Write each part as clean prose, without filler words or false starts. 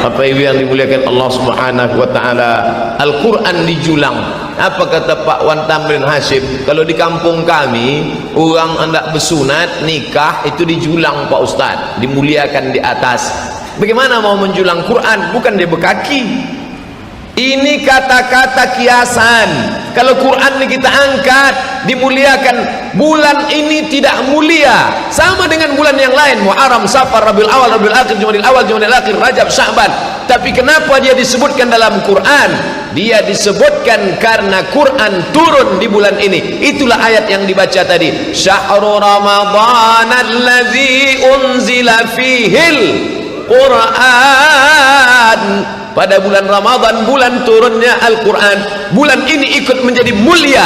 Bapak Ibu yang dimuliakan Allah Subhanahu wa taala, Al-Qur'an dijulang. Apa kata Pak Wan Tamrin Hashim? Kalau di kampung kami, orang hendak bersunat, nikah itu dijulang Pak Ustaz, dimuliakan di atas. Bagaimana mau menjulang Quran? Bukan dia berkaki. Ini kata-kata kiasan. Kalau Quran ini kita angkat, dimuliakan. Bulan ini tidak mulia sama dengan bulan yang lain, Muharram, Safar, Rabiul Awal, Rabiul Akhir, Jumadil Awal, Jumadil Akhir, Rajab, Sya'ban. Tapi kenapa dia disebutkan dalam Quran? Dia disebutkan karena Quran turun di bulan ini. Itulah ayat yang dibaca tadi, Syahrul Ramadhan allazi unzila fihil Quran. Pada bulan Ramadan, bulan turunnya Al-Quran. Bulan ini ikut menjadi mulia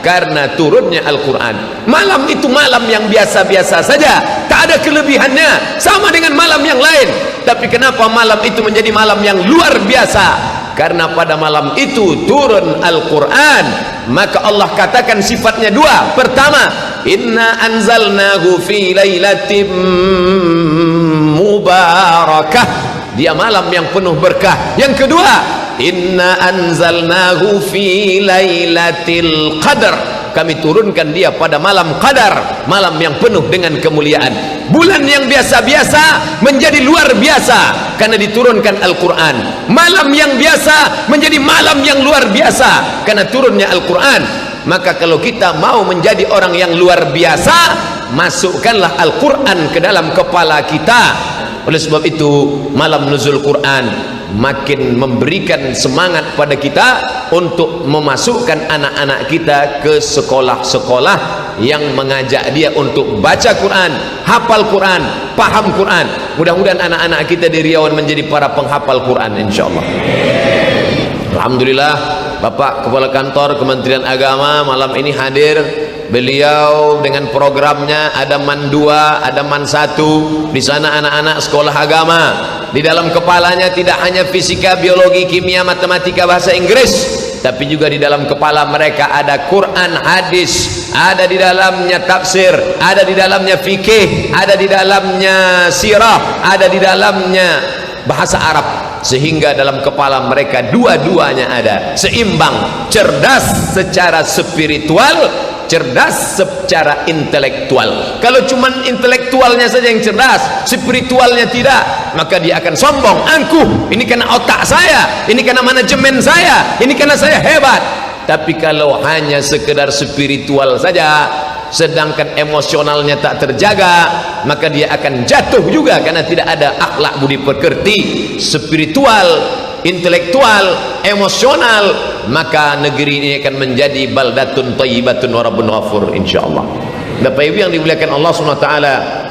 karena turunnya Al-Quran. Malam itu malam yang biasa-biasa saja, tak ada kelebihannya, sama dengan malam yang lain. Tapi kenapa malam itu menjadi malam yang luar biasa? Karena pada malam itu turun Al-Quran. Maka Allah katakan sifatnya dua. Pertama, inna anzalnahu fi lailatin mubarakah. Dia malam yang penuh berkah. Yang kedua, inna anzalnahu fi lailatul qadar. Kami turunkan dia pada malam qadar, malam yang penuh dengan kemuliaan. Bulan yang biasa-biasa menjadi luar biasa karena diturunkan Al-Quran. Malam yang biasa menjadi malam yang luar biasa karena turunnya Al-Quran. Maka kalau kita mau menjadi orang yang luar biasa, masukkanlah Al-Quran ke dalam kepala kita. Oleh sebab itu, malam nuzul Quran makin memberikan semangat pada kita untuk memasukkan anak-anak kita ke sekolah-sekolah yang mengajak dia untuk baca Quran, hafal Quran, paham Quran. Mudah-mudahan anak-anak kita di Riau menjadi para penghafal Quran, insyaallah. Alhamdulillah, Bapak Kepala Kantor Kementerian Agama malam ini hadir. Beliau dengan programnya ada MAN 2, ada MAN 1. Di sana anak-anak sekolah agama. Di dalam kepalanya tidak hanya fisika, biologi, kimia, matematika, bahasa Inggris, tapi juga di dalam kepala mereka ada Quran, hadis, ada di dalamnya tafsir, ada di dalamnya fikih, ada di dalamnya sirah, ada di dalamnya bahasa Arab. Sehingga dalam kepala mereka dua-duanya ada, seimbang, cerdas secara spiritual, cerdas secara intelektual. Kalau cuman intelektualnya saja yang cerdas, spiritualnya tidak, maka dia akan sombong, angkuh. Ini karena otak saya, ini karena manajemen saya, ini karena saya hebat. Tapi kalau hanya sekedar spiritual saja, sedangkan emosionalnya tak terjaga, maka dia akan jatuh juga karena tidak ada akhlak budi pekerti. Spiritual, intelektual, emosional, maka negeri ini akan menjadi baldatun thayyibatun wa rabbun ghafur, insyaallah. Bapak Ibu yang dimuliakan Allah SWT,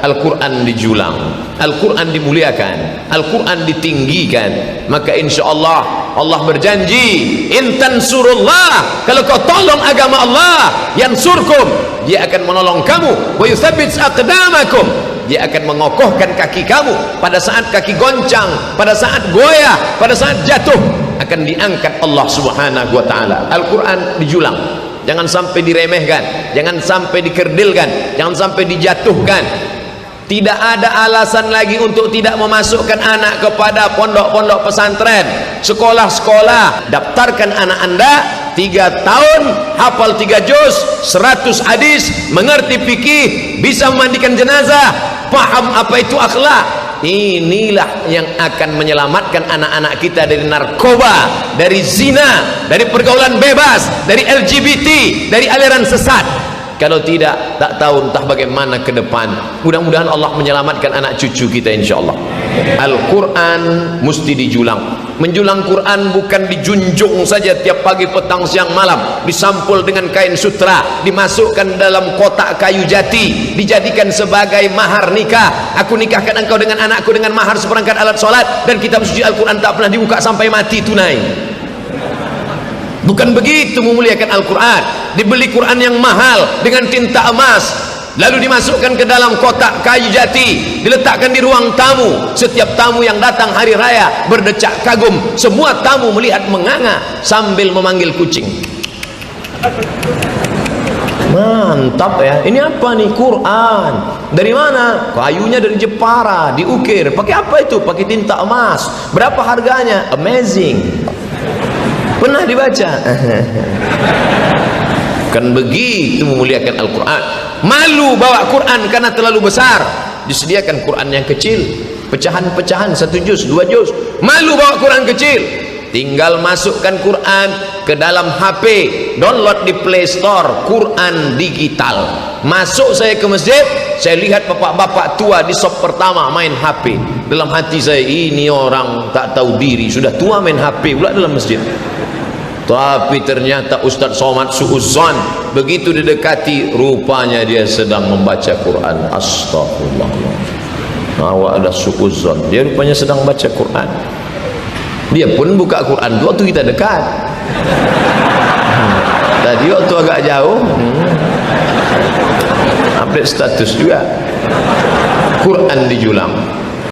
Al-Quran dijulang, Al-Quran dimuliakan, Al-Quran ditinggikan. Maka insyaallah Allah berjanji, intan surullah, kalau kau tolong agama Allah, yansurkum, dia akan menolong kamu, wa yuthabbit aqdamakum, dia akan mengokohkan kaki kamu pada saat kaki goncang, pada saat goyah, pada saat jatuh, akan diangkat Allah Subhanahu wa taala. Al-Quran dijulang, jangan sampai diremehkan, jangan sampai dikerdilkan, jangan sampai dijatuhkan. Tidak ada alasan lagi untuk tidak memasukkan anak kepada pondok-pondok pesantren, sekolah-sekolah. Daftarkan anak Anda 3 tahun, hafal 3 juz, 100 hadis, mengerti fikih, bisa memandikan jenazah, paham apa itu akhlak. Inilah yang akan menyelamatkan anak-anak kita dari narkoba, dari zina, dari pergaulan bebas, dari LGBT, dari aliran sesat. Kalau tidak, tak tahu entah bagaimana ke depan. Mudah-mudahan Allah menyelamatkan anak cucu kita, insyaallah. Al-Quran mesti dijulang. Menjulang Quran bukan dijunjung saja tiap pagi, petang, siang, malam, disampul dengan kain sutra, dimasukkan dalam kotak kayu jati, dijadikan sebagai mahar nikah. Aku nikahkan engkau dengan anakku dengan mahar seperangkat alat sholat, dan kitab suci Al-Quran tak pernah dibuka sampai mati tunai. Bukan begitu memuliakan Al-Quran. Dibeli Quran yang mahal dengan tinta emas, lalu dimasukkan ke dalam kotak kayu jati, diletakkan di ruang tamu. Setiap tamu yang datang hari raya berdecak kagum, semua tamu melihat menganga sambil memanggil kucing. Mantap ya. Ini apa nih? Quran. Dari mana? Kayunya dari Jepara, diukir. Pakai apa itu? Pakai tinta emas. Berapa harganya? Amazing. Pernah dibaca? Kan begitu memuliakan Al-Quran. Malu bawa Quran karena terlalu besar. Disediakan Quran yang kecil, pecahan-pecahan, 1 juz, 2 juz. Malu bawa Quran kecil. Tinggal masukkan Quran ke dalam HP, download di Play Store, Quran digital. Masuk saya ke masjid, saya lihat bapak-bapak tua di sop pertama main HP. Dalam hati saya, ini orang tak tahu diri, sudah tua main HP pula dalam masjid. Tapi ternyata Ustaz Somad suuzon, begitu didekati, rupanya dia sedang membaca Quran. Astagfirullah. Awak ada suuzon, dia rupanya sedang baca Quran. Dia pun buka Quran waktu kita dekat. Tadi waktu agak jauh, update status juga. Quran dijulang.